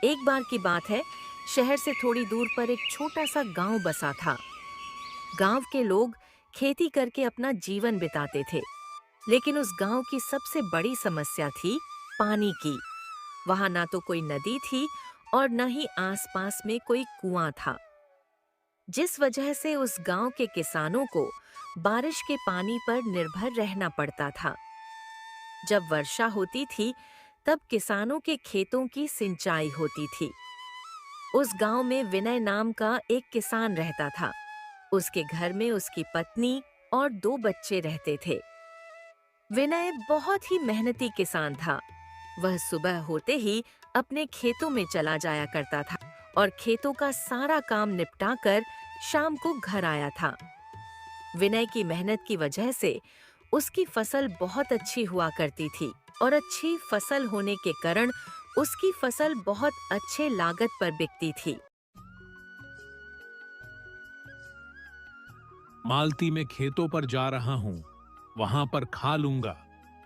एक बार की बात है, शहर से थोड़ी दूर पर एक छोटा सा गांव बसा था। गांव के लोग खेती करके अपना जीवन बिताते थे, लेकिन उस गांव की सबसे बड़ी समस्या थी पानी की। वहां ना तो कोई नदी थी और न ही आसपास में कोई कुआं था, जिस वजह से उस गांव के किसानों को बारिश के पानी पर निर्भर रहना पड़ता था। जब वर्षा होती थी, तब किसानों के खेतों की सिंचाई होती थी। उस गांव में विनय नाम का एक किसान रहता था। उसके घर में उसकी पत्नी और 2 बच्चे रहते थे। विनय बहुत ही मेहनती किसान था। वह सुबह होते ही अपने खेतों में चला जाया करता था और खेतों का सारा काम निपटाकर शाम को घर आया था। विनय की मेहनत की वजह से उसकी फसल बहुत अच्छी हुआ करती थी और अच्छी फसल होने के कारण उसकी फसल बहुत अच्छे लागत पर बिकती थी। मालती में खेतों पर जा रहा हूँ, वहां पर खा लूंगा।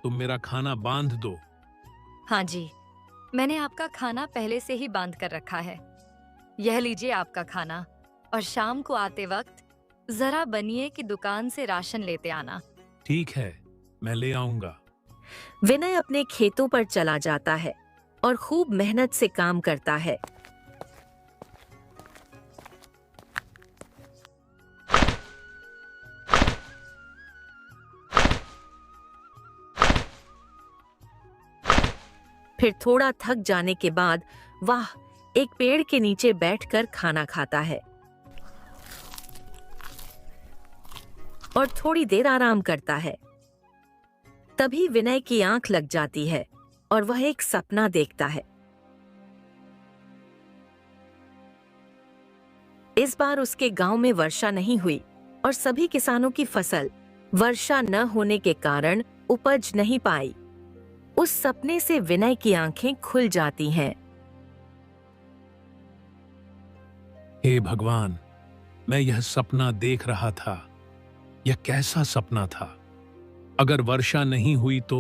तुम मेरा खाना बांध दो। हाँ जी, मैंने आपका खाना पहले से ही बांध कर रखा है। यह लीजिए आपका खाना, और शाम को आते वक्त जरा बनिए की दुकान से राशन लेते आना। ठीक है, मैं ले आऊंगा। विनय अपने खेतों पर चला जाता है और खूब मेहनत से काम करता है। फिर थोड़ा थक जाने के बाद वह एक पेड़ के नीचे बैठकर खाना खाता है और थोड़ी देर आराम करता है। तभी विनय की आंख लग जाती है और वह एक सपना देखता है। इस बार उसके गांव में वर्षा नहीं हुई और सभी किसानों की फसल वर्षा न होने के कारण उपज नहीं पाई। उस सपने से विनय की आंखें खुल जाती हैं। हे भगवान, मैं यह सपना देख रहा था। यह कैसा सपना था? अगर वर्षा नहीं हुई तो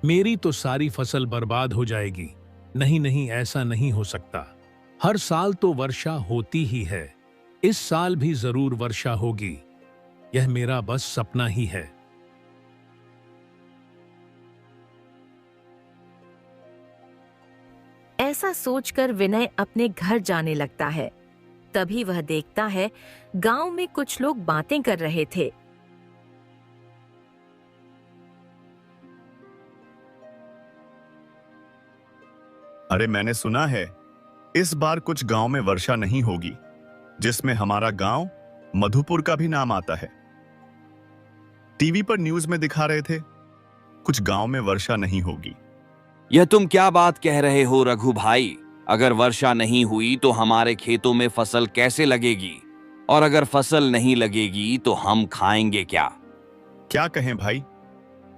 मेरी तो सारी फसल बर्बाद हो जाएगी। नहीं नहीं, ऐसा नहीं हो सकता। हर साल तो वर्षा होती ही है। इस साल भी जरूर वर्षा होगी। यह मेरा बस सपना ही है। ऐसा सोचकर विनय अपने घर जाने लगता है। तभी वह देखता है गांव में कुछ लोग बातें कर रहे थे। अरे, मैंने सुना है इस बार कुछ गांव में वर्षा नहीं होगी, जिसमें हमारा गांव मधुपुर का भी नाम आता है। टीवी पर न्यूज में दिखा रहे थे कुछ गांव में वर्षा नहीं होगी। यह तुम क्या बात कह रहे हो रघु भाई? अगर वर्षा नहीं हुई तो हमारे खेतों में फसल कैसे लगेगी? और अगर फसल नहीं लगेगी तो हम खाएंगे क्या? क्या कहें भाई,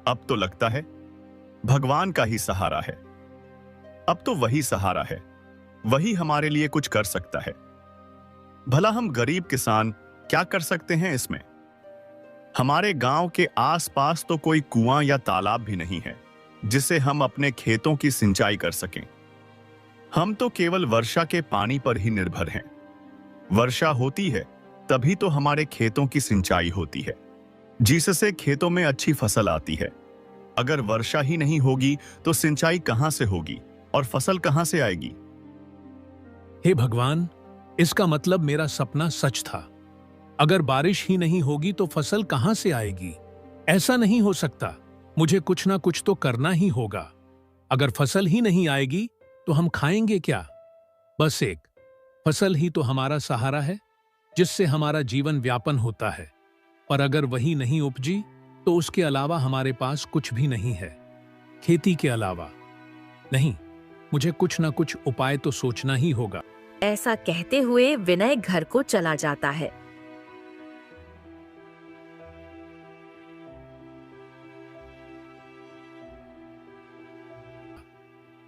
अब तो लगता है भगवान का ही सहारा है। अब तो वही सहारा है, वही हमारे लिए कुछ कर सकता है। भला हम गरीब किसान क्या कर सकते हैं इसमें? हमारे गांव के आसपास तो कोई कुआं या तालाब भी नहीं है जिसे हम अपने खेतों की सिंचाई कर सकें। हम तो केवल वर्षा के पानी पर ही निर्भर हैं। वर्षा होती है तभी तो हमारे खेतों की सिंचाई होती है, जिससे खेतों में अच्छी फसल आती है। अगर वर्षा ही नहीं होगी तो सिंचाई कहां से होगी और फसल कहां से आएगी? हे भगवान, इसका मतलब मेरा सपना सच था। अगर बारिश ही नहीं होगी तो फसल कहां से आएगी? ऐसा नहीं हो सकता। मुझे कुछ ना कुछ तो करना ही होगा। अगर फसल ही नहीं आएगी तो हम खाएंगे क्या? बस एक फसल ही तो हमारा सहारा है, जिससे हमारा जीवन व्यापन होता है। पर अगर वही नहीं उपजी तो उसके अलावा हमारे पास कुछ भी नहीं है, खेती के अलावा। नहीं, मुझे कुछ ना कुछ उपाय तो सोचना ही होगा। ऐसा कहते हुए विनय घर को चला जाता है।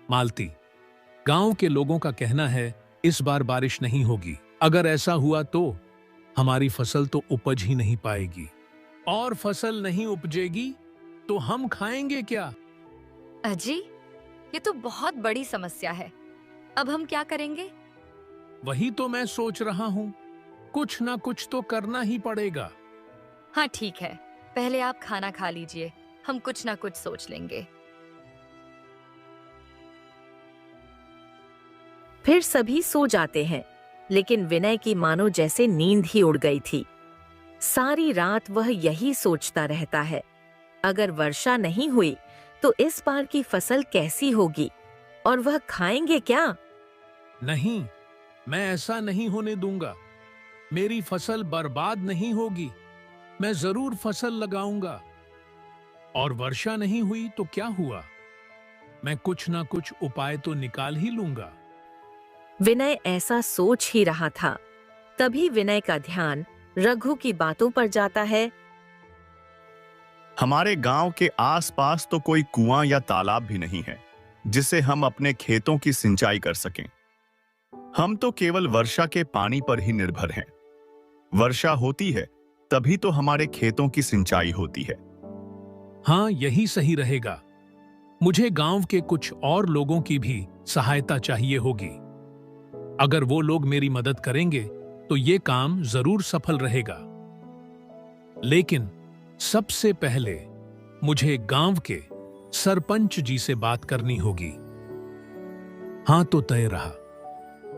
मालती, गांव के लोगों का कहना है इस बार बारिश नहीं होगी। अगर ऐसा हुआ तो हमारी फसल तो उपज ही नहीं पाएगी, और फसल नहीं उपजेगी तो हम खाएंगे क्या? अजी, ये तो बहुत बड़ी समस्या है। अब हम क्या करेंगे? वही तो मैं सोच रहा हूँ, कुछ ना कुछ तो करना ही पड़ेगा। हाँ ठीक है, पहले आप खाना खा लीजिए, हम कुछ ना कुछ सोच लेंगे। फिर सभी सो जाते हैं, लेकिन विनय की मानो जैसे नींद ही उड़ गई थी। सारी रात वह यही सोचता रहता है, अगर वर्षा नहीं हुई तो इस बार की फसल कैसी होगी और वह खाएंगे क्या? नहीं, मैं ऐसा नहीं होने दूंगा। मेरी फसल बर्बाद नहीं होगी। मैं जरूर फसल लगाऊंगा। और वर्षा नहीं हुई तो क्या हुआ? मैं कुछ ना कुछ उपाय तो निकाल ही लूंगा। विनय ऐसा सोच ही रहा था, तभी विनय का ध्यान रघु की बातों पर जाता है। हमारे गांव के आसपास तो कोई कुआं या तालाब भी नहीं है जिसे हम अपने खेतों की सिंचाई कर सकें। हम तो केवल वर्षा के पानी पर ही निर्भर हैं। वर्षा होती है तभी तो हमारे खेतों की सिंचाई होती है। हाँ, यही सही रहेगा। मुझे गांव के कुछ और लोगों की भी सहायता चाहिए होगी। अगर वो लोग मेरी मदद करेंगे तो ये काम जरूर सफल रहेगा। लेकिन सबसे पहले मुझे गांव के सरपंच जी से बात करनी होगी। हाँ तो तय रहा।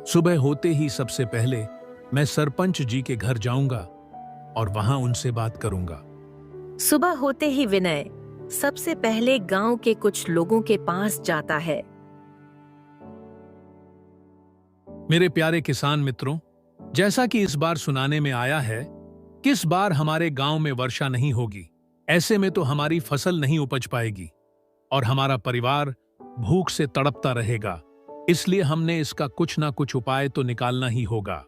सुबह होते ही सबसे पहले मैं सरपंच जी के घर जाऊंगा और वहां उनसे बात करूंगा। सुबह होते ही विनय सबसे पहले गांव के कुछ लोगों के पास जाता है। मेरे प्यारे किसान मित्रों, जैसा कि इस बार सुनाने में आया है, किस बार हमारे गांव में वर्षा नहीं होगी। ऐसे में तो हमारी फसल नहीं उपज पाएगी और हमारा परिवार भूख से तड़पता रहेगा। इसलिए हमने इसका कुछ ना कुछ उपाय तो निकालना ही होगा।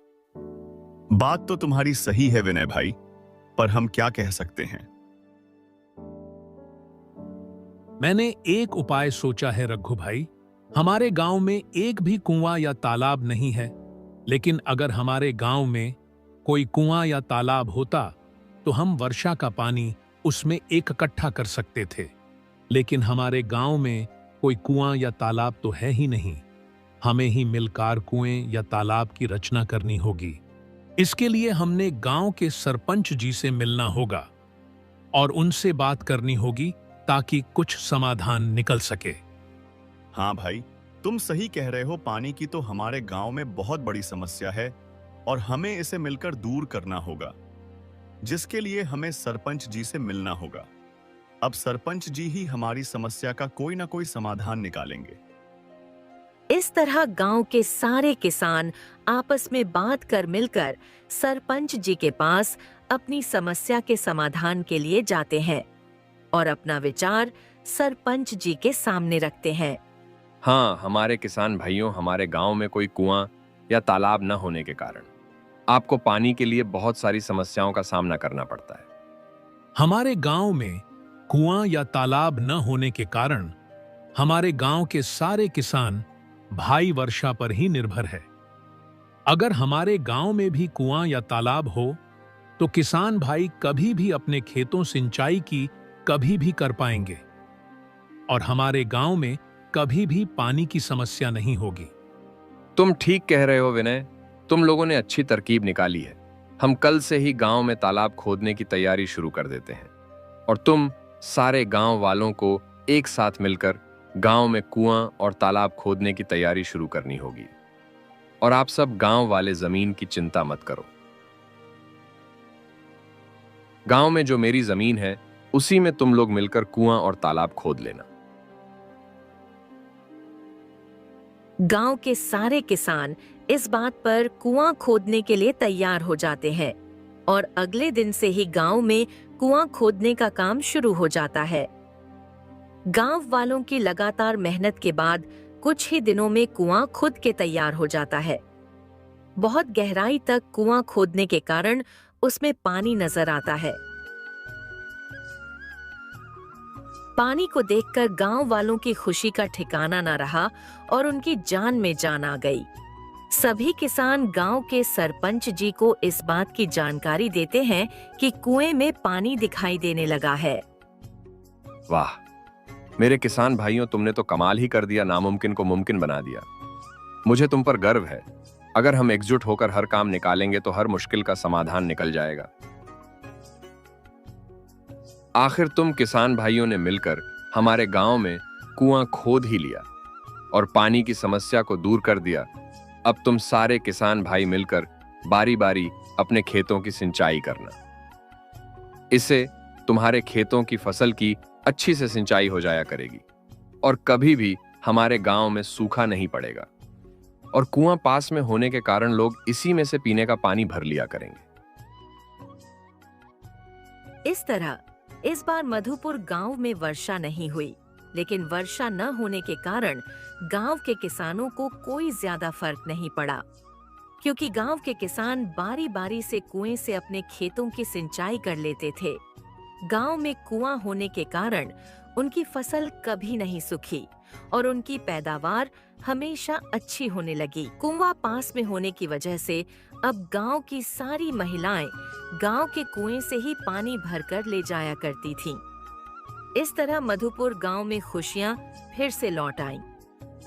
बात तो तुम्हारी सही है विनय भाई, पर हम क्या कह सकते हैं? मैंने एक उपाय सोचा है रघु भाई। हमारे गांव में एक भी कुआं या तालाब नहीं है, लेकिन अगर हमारे गांव में कोई कुआं या तालाब होता तो हम वर्षा का पानी उसमें इकट्ठा कर सकते थे। लेकिन हमारे गांव में कोई कुआं या तालाब तो है ही नहीं। हमें ही मिलकर कुएं या तालाब की रचना करनी होगी। इसके लिए हमने गांव के सरपंच जी से मिलना होगा और उनसे बात करनी होगी ताकि कुछ समाधान निकल सके। हाँ भाई, तुम सही कह रहे हो। पानी की तो हमारे गांव में बहुत बड़ी समस्या है और हमें इसे मिलकर दूर करना होगा, जिसके लिए हमें सरपंच जी से मिलना होगा। अब सरपंच जी ही हमारी समस्या का कोई ना कोई समाधान निकालेंगे। इस तरह गांव के सारे किसान आपस में बात कर मिलकर सरपंच जी के पास अपनी समस्या के समाधान के लिए जाते हैं और अपना विचार सरपंच जी के सामने रखते हैं। हाँ, हमारे किसान भाइयों, हमारे गांव में कोई कुआं या तालाब न होने के कारण आपको पानी के लिए बहुत सारी समस्याओं का सामना करना पड़ता है। हमारे गांव में कुआं या तालाब न होने के कारण हमारे गांव के सारे किसान भाई वर्षा पर ही निर्भर है। अगर हमारे गांव में भी कुआं या तालाब हो तो किसान भाई कभी भी अपने खेतों सिंचाई की कभी भी कर पाएंगे और हमारे गांव में कभी भी पानी की समस्या नहीं होगी। तुम ठीक कह रहे हो विनय, तुम लोगों ने अच्छी तरकीब निकाली है। हम कल से ही गांव में तालाब खोदने की तैयारी शुरू कर देते हैं और तुम सारे गांव वालों को एक साथ मिलकर गांव में कुआं और तालाब खोदने की तैयारी शुरू करनी होगी। और आप सब गांव वाले जमीन की चिंता मत करो। गांव में जो मेरी जमीन है उसी में तुम लोग मिलकर कुआं और तालाब खोद लेना। गांव के सारे किसान इस बात पर कुआं खोदने के लिए तैयार हो जाते हैं और अगले दिन से ही गांव में कुआं खोदने का काम शुरू हो जाता है। गांव वालों की लगातार मेहनत के बाद कुछ ही दिनों में कुआं खुद के तैयार हो जाता है। बहुत गहराई तक कुआं खोदने के कारण उसमें पानी नजर आता है। पानी को देखकर गांव वालों की खुशी का ठिकाना न रहा और उनकी जान में जान आ गई। सभी किसान गांव के सरपंच जी को इस बात की जानकारी देते हैं कि कुएं में पानी दिखाई देने लगा है। वाह मेरे किसान भाइयों, तुमने तो कमाल ही कर दिया, नामुमकिन को मुमकिन बना दिया। मुझे तुम पर गर्व है। अगर हम एकजुट होकर हर काम निकालेंगे तो हर मुश्किल का समाधान निकल जाएगा। आखिर तुम किसान भाइयों ने मिलकर हमारे गांव में कुआं खोद ही लिया और पानी की समस्या को दूर कर दिया। अब तुम सारे किसान भाई मिलकर बारी बारी अपने खेतों की सिंचाई करना। इससे तुम्हारे खेतों की फसल की अच्छी से सिंचाई हो जाया करेगी और कभी भी हमारे गांव में सूखा नहीं पड़ेगा। और कुआं पास में होने के कारण लोग इसी में से पीने का पानी भर लिया करेंगे। इस तरह इस बार मधुपुर गांव में वर्षा नहीं हुई, लेकिन वर्षा न होने के कारण गांव के किसानों को कोई ज्यादा फर्क नहीं पड़ा, क्योंकि गांव के किसान बारी बारी से कुएं से अपने खेतों की सिंचाई कर लेते थे। गांव में कुआं होने के कारण उनकी फसल कभी नहीं सूखी और उनकी पैदावार हमेशा अच्छी होने लगी। कुआं पास में होने की वजह से अब गांव की सारी महिलाएं गांव के कुएं से ही पानी भरकर ले जाया करती थीं। इस तरह मधुपुर गांव में खुशियां फिर से लौट आईं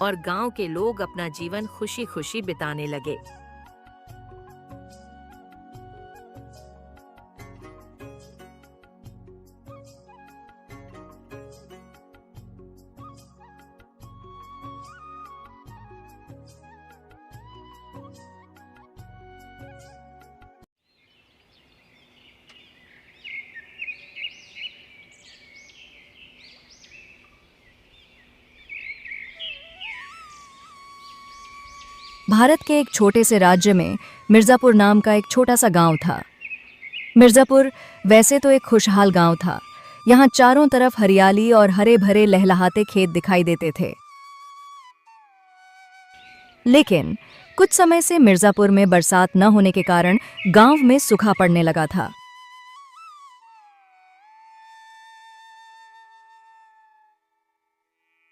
और गांव के लोग अपना जीवन खुशी खुशी बिताने लगे। भारत के एक छोटे से राज्य में मिर्जापुर नाम का एक छोटा सा गांव था। मिर्जापुर वैसे तो एक खुशहाल गांव था। यहाँ चारों तरफ हरियाली और हरे भरे लहलहाते खेत दिखाई देते थे। लेकिन कुछ समय से मिर्जापुर में बरसात न होने के कारण गांव में सूखा पड़ने लगा था।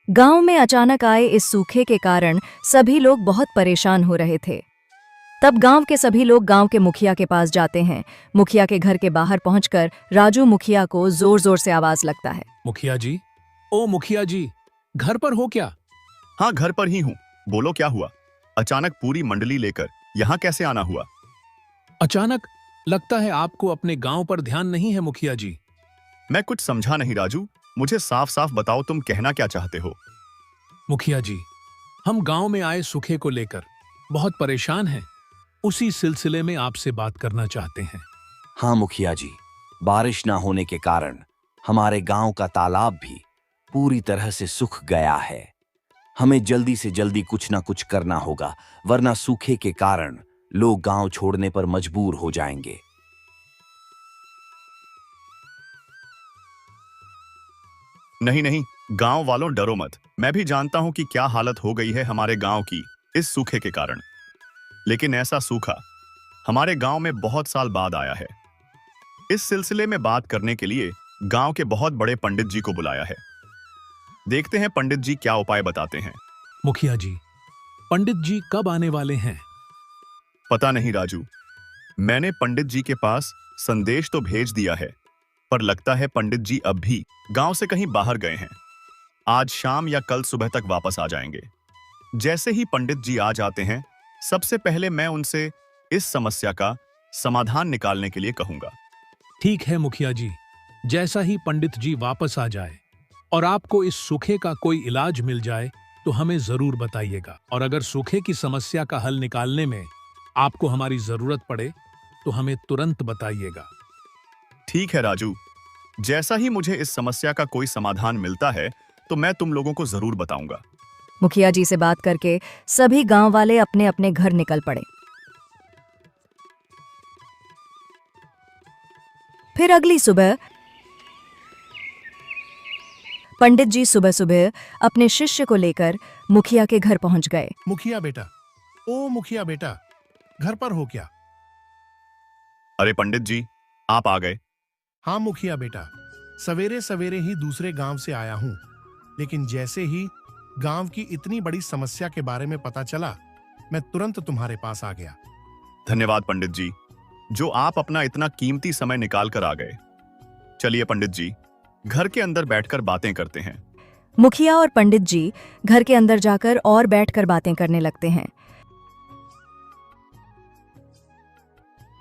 गांव में अचानक आए इस सूखे के कारण सभी लोग बहुत परेशान हो रहे थे। तब गांव के सभी लोग गांव के मुखिया के पास जाते हैं। मुखिया के घर के बाहर पहुंचकर राजू मुखिया को जोर जोर से आवाज लगता है। मुखिया जी, ओ मुखिया जी, घर पर हो क्या? हाँ, घर पर ही हूँ। बोलो क्या हुआ? अचानक पूरी मंडली लेकर यहाँ कैसे आना हुआ? अचानक? लगता है आपको अपने गांव पर ध्यान नहीं है मुखिया जी। मैं कुछ समझा नहीं राजू, मुझे साफ साफ बताओ तुम कहना क्या चाहते हो? मुखिया जी, हम गांव में आए सूखे को लेकर बहुत परेशान हैं। उसी सिलसिले में आपसे बात करना चाहते हैं। हाँ मुखिया जी, बारिश ना होने के कारण हमारे गांव का तालाब भी पूरी तरह से सूख गया है। हमें जल्दी से जल्दी कुछ ना कुछ करना होगा, वरना सूखे के कारण लोग गांव छोड़ने पर मजबूर हो जाएंगे। नहीं नहीं, गांव वालों डरो मत। मैं भी जानता हूं कि क्या हालत हो गई है हमारे गांव की इस सूखे के कारण। लेकिन ऐसा सूखा हमारे गांव में बहुत साल बाद आया है। इस सिलसिले में बात करने के लिए गांव के बहुत बड़े पंडित जी को बुलाया है। देखते हैं पंडित जी क्या उपाय बताते हैं। मुखिया जी, पंडित जी कब आने वाले हैं? पता नहीं राजू, मैंने पंडित जी के पास संदेश तो भेज दिया है, पर लगता है पंडित जी अब भी गांव से कहीं बाहर गए हैं। आज शाम या कल सुबह तक वापस आ जाएंगे। जैसे ही पंडित जी आ जाते हैं, सबसे पहले मैं उनसे इस समस्या का समाधान निकालने के लिए कहूंगा। ठीक है मुखिया जी, जैसा ही पंडित जी वापस आ जाए और आपको इस सूखे का कोई इलाज मिल जाए तो हमें जरूर बताइएगा। और अगर सूखे की समस्या का हल निकालने में आपको हमारी जरूरत पड़े तो हमें तुरंत बताइएगा। ठीक है राजू, जैसा ही मुझे इस समस्या का कोई समाधान मिलता है तो मैं तुम लोगों को जरूर बताऊंगा। मुखिया जी से बात करके सभी गांव वाले अपने अपने घर निकल पड़े। फिर अगली सुबह पंडित जी सुबह सुबह अपने शिष्य को लेकर मुखिया के घर पहुंच गए। मुखिया बेटा, ओ मुखिया बेटा, घर पर हो क्या? अरे पंडित जी, आप आ गए। हाँ मुखिया बेटा, सवेरे सवेरे ही दूसरे गांव से आया हूँ, लेकिन जैसे ही गांव की इतनी बड़ी समस्या के बारे में पता चला, मैं तुरंत तुम्हारे पास आ गया। धन्यवाद पंडित जी, जो आप अपना इतना कीमती समय निकाल कर आ गए। चलिए पंडित जी, घर के अंदर बैठकर बातें करते हैं। मुखिया और पंडित जी घर के अंदर जाकर और बैठकर बातें करने लगते हैं।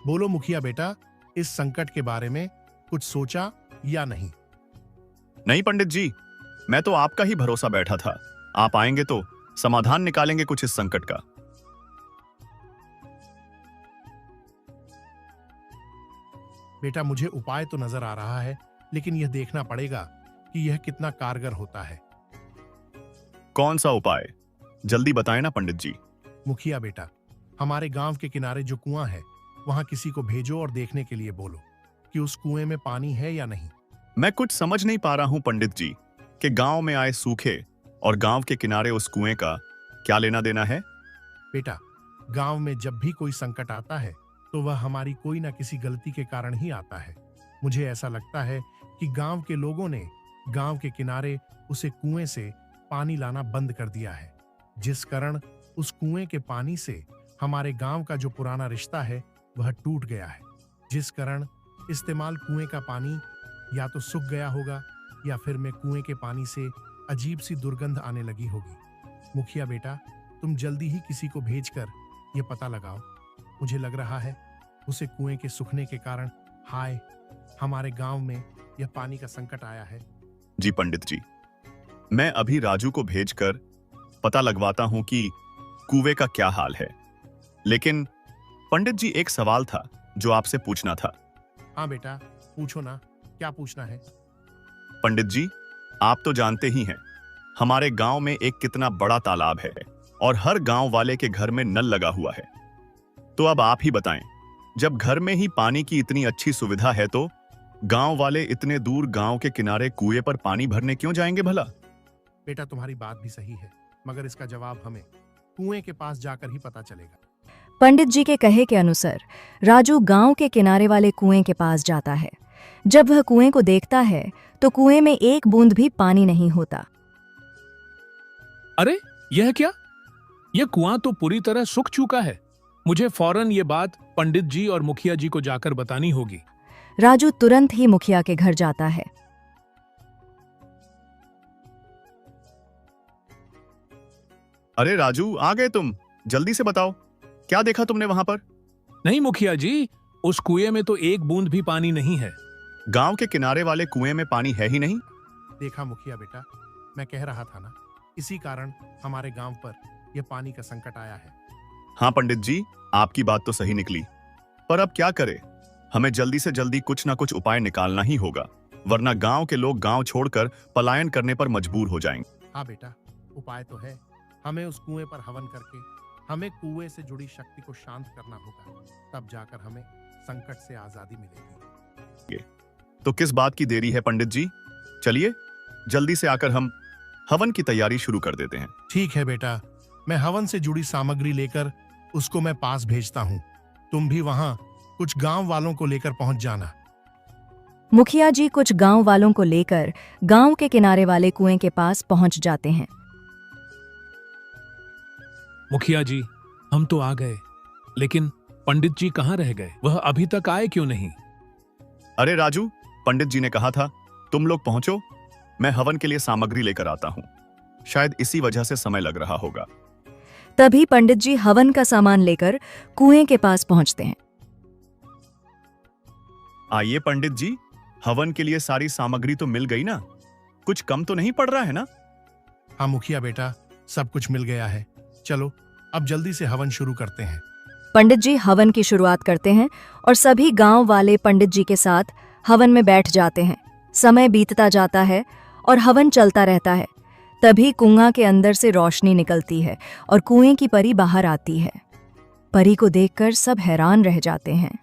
बोलो मुखिया बेटा, इस संकट के बारे में कुछ सोचा या नहीं? नहीं पंडित जी, मैं तो आपका ही भरोसा बैठा था। आप आएंगे तो समाधान निकालेंगे कुछ इस संकट का। बेटा, मुझे उपाय तो नजर आ रहा है, लेकिन यह देखना पड़ेगा कि यह कितना कारगर होता है। कौन सा उपाय? जल्दी बताएं ना पंडित जी। मुखिया बेटा, हमारे गांव के किनारे जो कुआं है, वहां किसी को भेजो और देखने के लिए बोलो कि उस कुएं में पानी है या नहीं। मैं कुछ समझ नहीं पा रहा हूं पंडित जी कि गांव में आए सूखे और गांव के किनारे उस कुएं का क्या लेना देना है। बेटा, गांव में जब भी कोई संकट आता है तो वह हमारी कोई ना किसी गलती के कारण ही आता है। मुझे ऐसा लगता है कि गांव के लोगों ने गांव के किनारे उसे कुएं से पानी लाना बंद कर दिया है, जिस कारण उस कुएं के पानी से हमारे गांव का जो पुराना रिश्ता है वह टूट गया है, जिस कारण इस्तेमाल कुएं का पानी या तो सूख गया होगा या फिर में कुएं के पानी से अजीब सी दुर्गंध आने लगी होगी। मुखिया बेटा, तुम जल्दी ही किसी को भेजकर यह पता लगाओ। मुझे लग रहा है उसे कुएं के सूखने के कारण हाय हमारे गांव में यह पानी का संकट आया है। जी पंडित जी, मैं अभी राजू को भेजकर पता लगवाता हूं कि कुएं का क्या हाल है। लेकिन पंडित जी, एक सवाल था जो आपसे पूछना था। हाँ बेटा, पूछो ना, क्या पूछना है? पंडित जी, आप तो जानते ही हैं हमारे गांव में एक कितना बड़ा तालाब है और हर गांव वाले के घर में नल लगा हुआ है। तो अब आप ही बताएं, जब घर में ही पानी की इतनी अच्छी सुविधा है तो गांव वाले इतने दूर गांव के किनारे कुएं पर पानी भरने क्यों जाएंगे भला? बेटा, तुम्हारी बात भी सही है, मगर इसका जवाब हमें कुएं के पास जाकर ही पता चलेगा। पंडित जी के कहे के अनुसार राजू गांव के किनारे वाले कुएं के पास जाता है। जब वह कुएं को देखता है तो कुएं में एक बूंद भी पानी नहीं होता। अरे यह क्या? यह कुआं तो पूरी तरह सूख चुका है। मुझे फौरन ये बात पंडित जी और मुखिया जी को जाकर बतानी होगी। राजू तुरंत ही मुखिया के घर जाता है। अरे राजू, आ गए तुम? जल्दी से बताओ, क्या देखा तुमने वहां पर? नहीं मुखिया जी, उस कुएं में तो एक बूंद भी पानी नहीं है। गांव के किनारे वाले कुएं में पानी है ही नहीं। देखा मुखिया बेटा, मैं कह रहा था ना, इसी कारण हमारे गांव पर यह पानी का संकट आया है। हाँ पंडित जी, आपकी बात तो सही निकली, पर अब क्या करें? हमें जल्दी से जल्दी कुछ ना कुछ उपाय निकालना ही होगा, वरना गांव के लोग गांव छोड़कर पलायन करने पर मजबूर हो जाएंगे। हाँ बेटा, उपाय तो है। हमें उस कुएं पर हवन करके हमें कुएं से जुड़ी शक्ति को शांत करना होगा, तब जाकर हमें संकट से आजादी मिलेगी। तो किस बात की देरी है पंडित जी? चलिए जल्दी से आकर हम हवन की तैयारी शुरू कर देते हैं। ठीक है बेटा, मैं हवन से जुड़ी सामग्री लेकर उसको मैं पास भेजता हूँ। तुम भी वहां कुछ गांव वालों को लेकर पहुंच जाना। मुखिया जी कुछ गांव वालों को लेकर गांव के किनारे वाले कुएं के पास पहुंच जाते हैं। मुखिया जी, हम तो आ गए, लेकिन पंडित जी कहाँ रह गए? वह अभी तक आए क्यों नहीं? अरे राजू, पंडित जी ने कहा था तुम लोग पहुंचो, मैं हवन के लिए सामग्री लेकर आता हूं। शायद इसी वजह से समय लग रहा होगा। तभी पंडित जी हवन का सामान लेकर कुएं के पास पहुंचते हैं। आइए पंडित जी, हवन के लिए सारी सामग्री तो मिल गई ना? कुछ कम तो नहीं पड़ रहा है ना? हाँ मुखिया बेटा, सब कुछ मिल गया है। चलो अब जल्दी से हवन शुरू करते हैं। पंडित जी हवन की शुरुआत करते हैं और सभी गांव वाले पंडित जी के साथ हवन में बैठ जाते हैं। समय बीतता जाता है और हवन चलता रहता है। तभी कुआं के अंदर से रोशनी निकलती है और कुएं की परी बाहर आती है। परी को देखकर सब हैरान रह जाते हैं।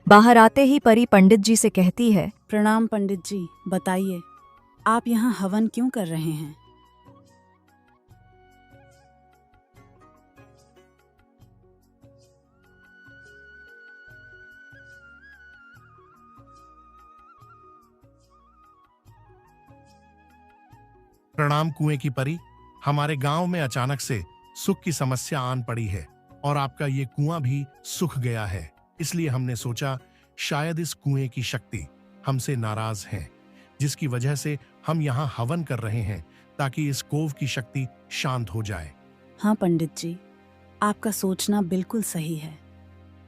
बाहर आते ही परी पंडित जी से कहती है, प्रणाम पंडित जी, बताइए आप यहाँ हवन क्यों कर रहे हैं? प्रणाम कुएं की परी, हमारे गांव में अचानक से सुख की समस्या आन पड़ी है और आपका ये कुआं भी सूख गया है। इसलिए हमने सोचा शायद इस कुएं की शक्ति हमसे नाराज है। जिसकी वजह से हम यहाँ हवन कर रहे हैं ताकि इस कोव की शक्ति शांत हो जाए। हाँ पंडित जी, आपका सोचना बिल्कुल सही है।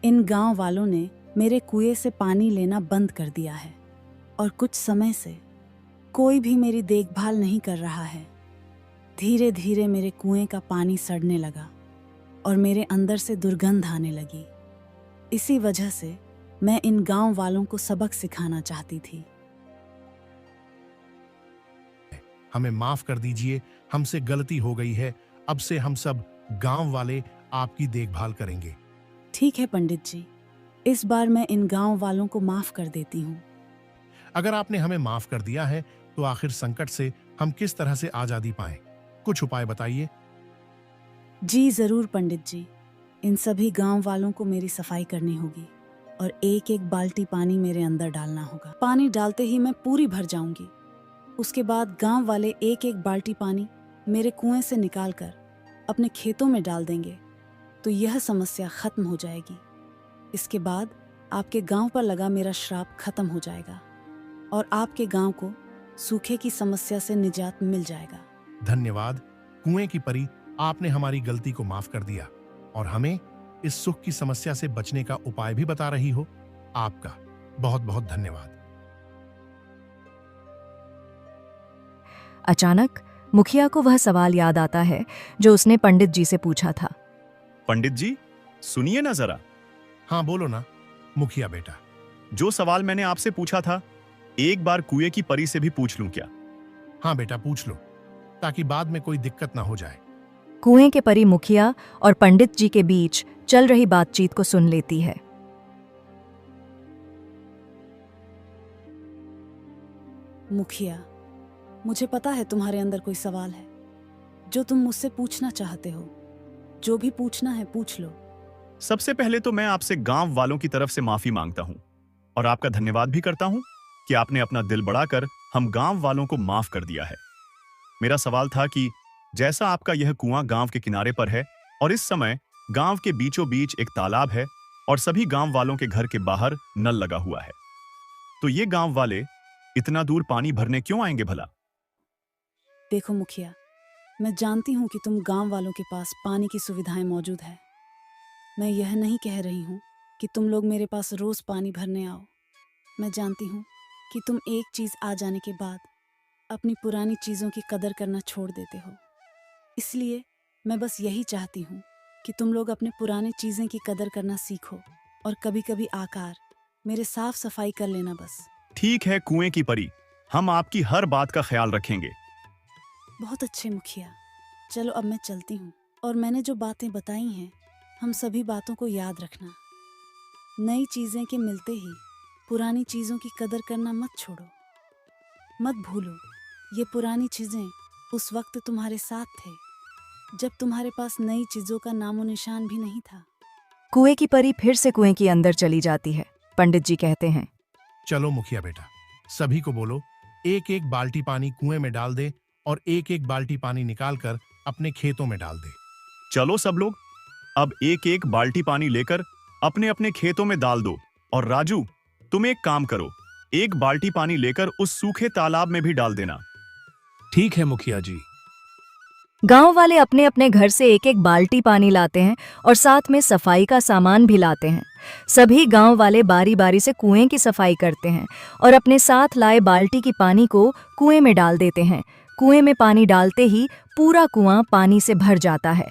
इन गांव वालों ने मेरे कुएं से पानी लेना बंद कर दिया है और कुछ समय से कोई भी मेरी देखभाल नहीं कर रहा है। धीरे धीरे मेरे कुएं का पानी सड़ने लगा और मेरे अंदर से दुर्गंध आने लगी। इसी वजह से मैं इन गांव वालों को सबक सिखाना चाहती थी। हमें माफ कर दीजिए, हमसे गलती हो गई है। अब से हम सब गांव वाले आपकी देखभाल करेंगे। ठीक है पंडित जी, इस बार मैं इन गांव वालों को माफ कर देती हूँ। अगर आपने हमें माफ कर दिया है तो आखिर संकट से हम किस तरह से आजादी पाएं? कुछ उपाय बताइए। जी जरूर पंडित जी, इन सभी गांव वालों को मेरी सफाई करनी होगी और एक एक बाल्टी पानी मेरे अंदर डालना होगा। पानी डालते ही मैं पूरी भर जाऊंगी। उसके बाद गांव वाले एक एक बाल्टी पानी मेरे कुएं से निकालकर अपने खेतों में डाल देंगे तो यह समस्या खत्म हो जाएगी। इसके बाद आपके गांव पर लगा मेरा श्राप खत्म हो जाएगा और आपके गांव को सूखे की समस्या से निजात मिल जाएगा। धन्यवाद कुएं की परी, आपने हमारी गलती को माफ कर दिया और हमें इस सुख की समस्या से बचने का उपाय भी बता रही हो। आपका बहुत बहुत धन्यवाद। अचानक मुखिया को वह सवाल याद आता है जो उसने पंडित जी से पूछा था। पंडित जी, सुनिए ना जरा। हाँ बोलो ना मुखिया बेटा। जो सवाल मैंने आपसे पूछा था, एक बार कुएं की परी से भी पूछ लूं क्या? हाँ बेटा पूछ लो, ताकि बाद में कोई दिक्कत ना हो जाए। कुएं के परी मुखिया और पंडित जी के बीच चल रही बातचीत को सुन लेती है। मुखिया, मुझे पता है तुम्हारे अंदर कोई सवाल है जो तुम मुझसे पूछना चाहते हो। जो भी पूछना है पूछ लो। सबसे पहले तो मैं आपसे गांव वालों की तरफ से माफी मांगता हूं और आपका धन्यवाद भी करता हूं कि आपने अपना दिल बढ़ाकर हम गांव वालों को माफ कर दिया है। मेरा सवाल था कि जैसा आपका यह कुआं गांव के किनारे पर है और इस समय गांव के बीचों बीच एक तालाब है और सभी गांव वालों के घर के बाहर नल लगा हुआ है, तो ये गांव वाले इतना दूर पानी भरने क्यों आएंगे भला? देखो मुखिया, मैं जानती हूँ कि तुम गांव वालों के पास पानी की सुविधाएं मौजूद है। मैं यह नहीं कह रही हूँ कि तुम लोग मेरे पास रोज पानी भरने आओ। मैं जानती हूँ कि तुम एक चीज आ जाने के बाद अपनी पुरानी चीजों की कदर करना छोड़ देते हो। इसलिए मैं बस यही चाहती हूँ कि तुम लोग अपने पुराने चीजें की कदर करना सीखो और कभी कभी आकार मेरे साफ सफाई कर लेना बस। ठीक है कुएं की परी, हम आपकी हर बात का ख्याल रखेंगे। बहुत अच्छे मुखिया, चलो अब मैं चलती हूँ और मैंने जो बातें बताई हैं हम सभी बातों को याद रखना। नई चीजें के मिलते ही पुरानी चीजों की कदर करना मत छोड़ो, मत भूलो। ये पुरानी चीजें उस वक्त तुम्हारे साथ थे जब तुम्हारे पास नई चीजों का नामो निशान भी नहीं था। कुएं की परी फिर से कुएं के अंदर चली जाती है। पंडित जी कहते हैं, चलो मुखिया बेटा, सभी को बोलो एक एक बाल्टी पानी कुएं में डाल दे और एक एक बाल्टी पानी निकालकर अपने खेतों में डाल दे। चलो सब लोग, अब एक एक बाल्टी पानी लेकर अपने अपने खेतों में डाल दो। और राजू, तुम एक काम करो, एक बाल्टी पानी लेकर उस सूखे तालाब में भी डाल देना। ठीक है मुखिया जी। गांव वाले अपने अपने घर से एक एक बाल्टी पानी लाते हैं और साथ में सफाई का सामान भी लाते हैं। सभी गांव वाले बारी बारी से कुएं की सफाई करते हैं और अपने साथ लाए बाल्टी की पानी को कुएं में डाल देते हैं। कुएं में पानी डालते ही पूरा कुआं पानी से भर जाता है।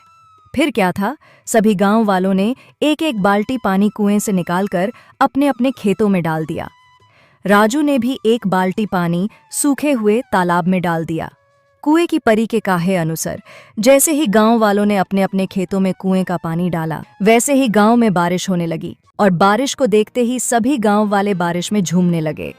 फिर क्या था, सभी गांव वालों ने एक एक बाल्टी पानी कुएं से निकालकर अपने अपने खेतों में डाल दिया। राजू ने भी एक बाल्टी पानी सूखे हुए तालाब में डाल दिया। कुएं की परी के कहे अनुसार जैसे ही गांव वालों ने अपने अपने खेतों में कुएं का पानी डाला, वैसे ही गांव में बारिश होने लगी और बारिश को देखते ही सभी गांव वाले बारिश में झूमने लगे।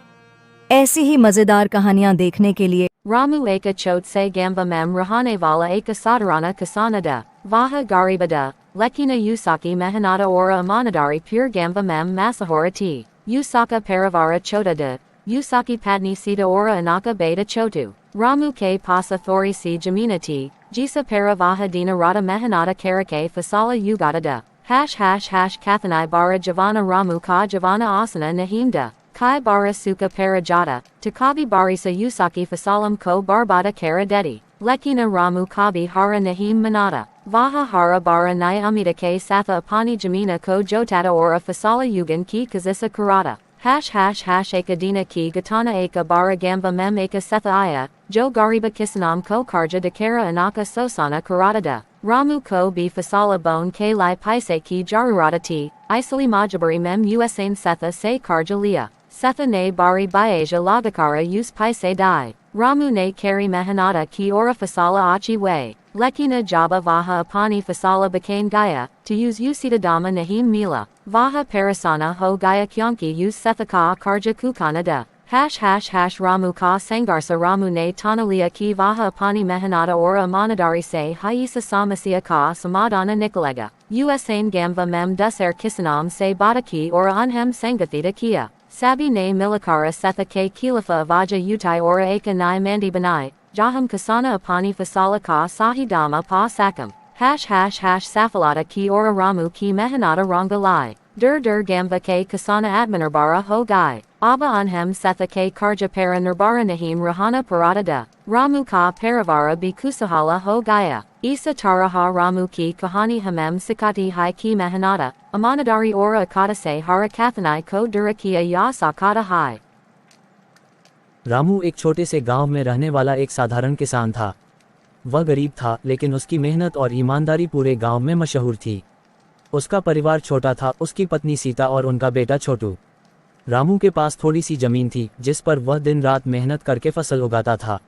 ऐसी ही मजेदार कहानियां देखने के लिए Ramu eka chotse gamba mem rahane vala eka sadarana kasanada, vaha garibada, lekina usaki mehanada ora amanadari pure gamba mem masahora ti, usaka paravara chodada, usaki padni sita ora anaka beta chotu, Ramu ke pasa thori si jaminati, jisa paravaha dina rada mehanada karake fasala ugadada, ### kathanai bara javana Ramu ka javana asana nahimda, Kai bara suka parajata, Takabi bari sa Usaki fasalam ko barbada karadeti, Lekina ramu kabi hara nahim manata, Vaha hara bara nayamida ke satha apani jamina ko jotata ora fasala yugan ki kazisa karata. Akadina ki gatana eka bara gamba mem eka setha aya, jo gariba kisanam ko karja dakara anaka sosana karatada, Ramu ko bi fasala bone ke lai paise ki jarurata ti, isali majabari mem usain setha se karja lia, setha ne bari baeja lagakara us paise dai, Ramu ne kari mehanata ki ora fasala achi way, Lekina jaba vaha apani fasala bakain gaya, to use usita dama nahim mila, vaha parasana ho gaya kyonki use sethaka karja kukana da. Ramu ka sangarsa ramu ne tanalia ki vaha apani mehanata ora amanadari se haisa samasya ka samadana nikolega, usain gamva mem duser kisanam se bataki ora anhem sangathita kia, sabi ne milikara setha ke kilafa avaja utai ora eka nai mandi banai. Jaham kasana apani fasala ka sahidama pa sakam. Safalata ki ora ramu ki mehanata rangalai. Dur gamba ke kasana adminarbara ho gai. Aba anhem setha ke karja para nirbara nahim rahana paradada. Ramu ka paravara bi kusahala ho gaya. Isa taraha ramu ki kahani hamem sikati hai ki mehanata. Amanadari ora akata se hara kathanai ko durakia ya sakata hai. Ramu एक छोटे से गांव में रहने वाला एक साधारण किसान था। वह गरीब था, लेकिन उसकी मेहनत और ईमानदारी पूरे गांव में मशहूर थी। उसका परिवार छोटा था, उसकी पत्नी सीता और उनका बेटा छोटू। रामू के पास थोड़ी सी जमीन थी, जिस पर वह दिन रात मेहनत करके फसल उगाता था।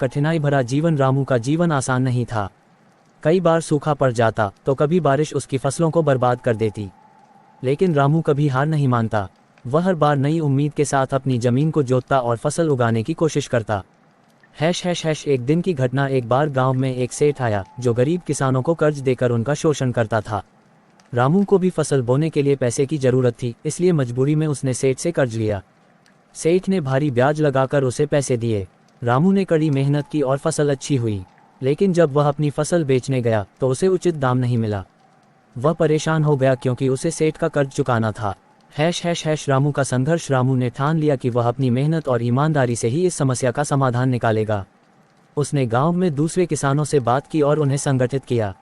कठिनाई भरा जीवन। रामू का जीवन आसान नहीं था। कई बार सूखा पड़ जाता तो कभी बारिश उसकी फसलों को बर्बाद कर देती, लेकिन रामू कभी हार नहीं मानता। वह हर बार नई उम्मीद के साथ अपनी जमीन को जोतता और फसल उगाने की कोशिश करता। एक दिन की घटना। एक बार गांव में एक सेठ आया जो गरीब किसानों को कर्ज देकर उनका शोषण करता था। रामू को भी फसल बोने के लिए पैसे की जरूरत थी, इसलिए मजबूरी में उसने सेठ से कर्ज लिया। सेठ ने भारी ब्याज लगाकर उसे पैसे दिए। रामू ने कड़ी मेहनत की और फसल अच्छी हुई, लेकिन जब वह अपनी फसल बेचने गया तो उसे उचित दाम नहीं मिला। वह परेशान हो गया क्योंकि उसे सेठ का कर्ज चुकाना था। रामू का संघर्ष। रामू ने ठान लिया कि वह अपनी मेहनत और ईमानदारी से ही इस समस्या का समाधान निकालेगा। उसने गांव में दूसरे किसानों से बात की और उन्हें संगठित किया।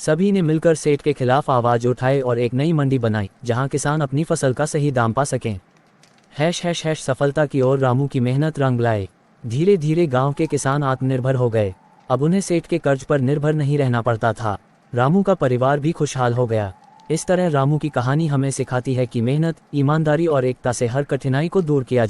सभी ने मिलकर सेठ के खिलाफ आवाज उठाई और एक नई मंडी बनाई, जहां किसान अपनी फसल का सही दाम पा सकें। सफलता की ओर रामू की मेहनत रंग लाए। धीरे धीरे गांव के किसान आत्मनिर्भर हो गए। अब उन्हें सेठ के कर्ज पर निर्भर नहीं रहना पड़ता था। रामू का परिवार भी खुशहाल हो गया। इस तरह रामू की कहानी हमें सिखाती है कि मेहनत, ईमानदारी और एकता से हर कठिनाई को दूर किया जा